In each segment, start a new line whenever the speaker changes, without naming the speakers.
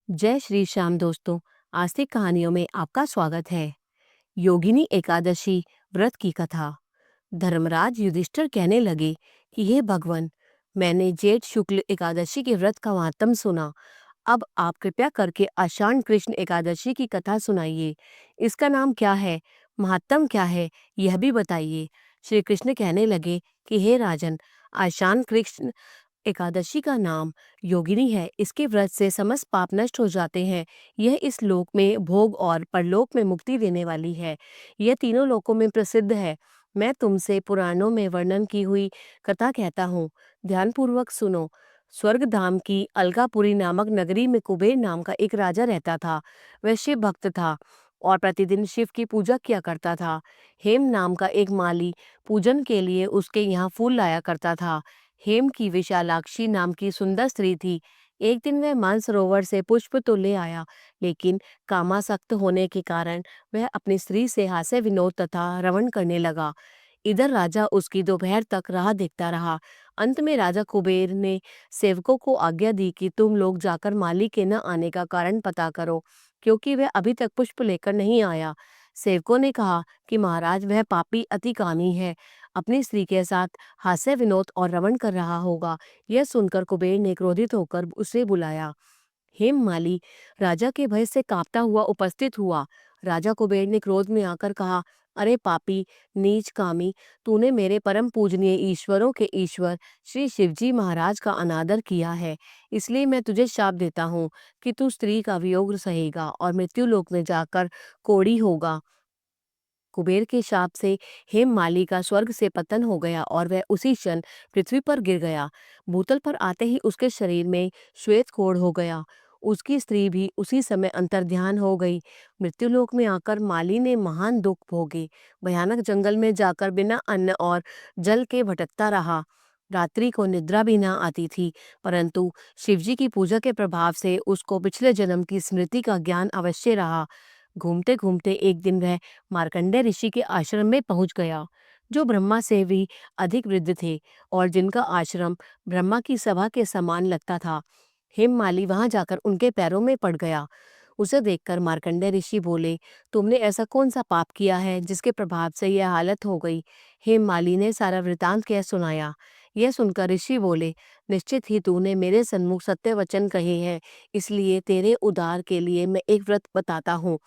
जय श्री श्याम दोस्तों। आस्तिक कहानियों में आपका स्वागत है। योगिनी एकादशी व्रत की कथा। धर्मराज युधिष्ठिर कहने लगे कि हे भगवान, मैंने जेठ शुक्ल एकादशी के व्रत का महात्म सुना। अब आप कृपया करके आषाढ़ कृष्ण एकादशी की कथा सुनाइए। इसका नाम क्या है, महात्म क्या है, यह भी बताइए। श्री कृष्ण कहने लगे कि हे राजन, आषाढ़ कृष्ण एकादशी का नाम योगिनी है। इसके व्रत से समस्त पाप नष्ट हो जाते हैं। यह इस लोक में भोग और परलोक में मुक्ति देने वाली है। यह तीनों लोकों में प्रसिद्ध है। मैं तुमसे पुराणों में वर्णन की हुई कथा कहता हूँ, ध्यानपूर्वक सुनो। स्वर्ग धाम की अलगापुरी नामक नगरी में कुबेर नाम का एक राजा रहता था। वह शिव भक्त था और प्रतिदिन शिव की पूजा किया करता था। हेम नाम का एक माली पूजन के लिए उसके यहाँ फूल लाया करता था। हेम की विशालाक्षी नाम की सुंदर स्त्री थी। एक दिन वह मानसरोवर से पुष्प तो ले आया, लेकिन कामासक्त होने के कारण वह अपनी स्त्री से हास्य विनोद तथा रमण करने लगा। इधर राजा उसकी दोपहर तक राह देखता रहा। अंत में राजा कुबेर ने सेवकों को आज्ञा दी कि तुम लोग जाकर माली के न आने का कारण पता करो, क्योंकि वह अभी तक पुष्प लेकर नहीं आया। सेवकों ने कहा कि महाराज, वह पापी अति कामी है, अपनी स्त्री के साथ हास्य विनोद और रमण कर रहा होगा। यह सुनकर कुबेर ने क्रोधित होकर उसे बुलाया। हेममाली राजा के भय से कांपता हुआ उपस्थित हुआ। राजा कुबेर ने क्रोध में आकर कहा, अरे पापी, नीच कामी, तूने मेरे परम पूजनीय ईश्वरों के ईश्वर श्री शिवजी महाराज का अनादर किया है। इसलिए मैं तुझे शाप देता हूँ कि तू स्त्री का वियोग सहेगा और मृत्युलोक में जाकर कोढ़ी होगा। कुबेर के शाप से हेममाली का स्वर्ग से पतन हो गया और वह उसी क्षण पृथ्वी पर गिर गया। भूतल पर आते ही उसके शरीर में श्वेत कोढ़ हो गया। उसकी स्त्री भी उसी समय अंतर्ध्यान हो गई। मृत्युलोक में आकर माली ने महान दुख भोगे। भयानक जंगल में जाकर बिना अन्न और जल के भटकता रहा। रात्रि को निद्रा भी न आती थी, परंतु शिवजी की पूजा के प्रभाव से उसको पिछले जन्म की स्मृति का ज्ञान अवश्य रहा। घूमते घूमते एक दिन वह मार्कंडेय ऋषि के आश्रम में पहुंच गया, जो ब्रह्मा से भी अधिक वृद्ध थे और जिनका आश्रम ब्रह्मा की सभा के समान लगता था। हेममाली वहां जाकर उनके पैरों में पड़ गया। उसे देखकर मार्कंडेय ऋषि बोले, तुमने ऐसा कौन सा पाप किया है जिसके प्रभाव से यह हालत हो गई। हेममाली ने सारा वृतांत कह सुनाया। यह सुनकर ऋषि बोले, निश्चित ही तूने मेरे सन्मुख सत्य वचन कहे हैं, इसलिए तेरे उद्धार के लिए मैं एक व्रत बताता हूँ।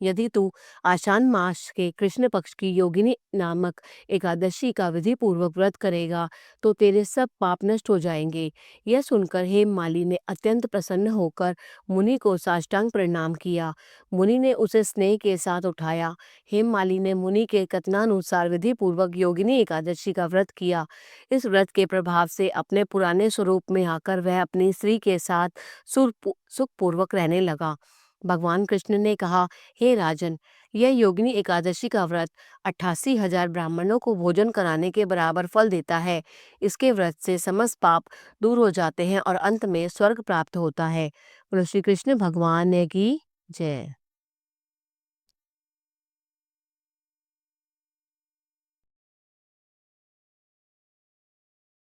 यदि तू आषाढ़ मास के कृष्ण पक्ष की योगिनी नामक एकादशी का विधि पूर्वक व्रत करेगा तो तेरे सब पाप नष्ट हो जाएंगे। यह सुनकर हेममाली ने अत्यंत प्रसन्न होकर मुनि को साष्टांग प्रणाम किया। मुनि ने उसे स्नेह के साथ उठाया। हेममाली ने मुनि के कथनानुसार विधि पूर्वक योगिनी एकादशी का व्रत किया। इस व्रत के प्रभाव से अपने पुराने स्वरूप में आकर वह अपनी स्त्री के साथ सुखपूर्वक रहने लगा। भगवान कृष्ण ने कहा, हे राजन, यह योगिनी एकादशी का व्रत 88,000 ब्राह्मणों को भोजन कराने के बराबर फल देता है। इसके व्रत से समस्त पाप दूर हो जाते हैं और अंत में स्वर्ग प्राप्त होता है। बोलो श्री कृष्ण भगवान की जय।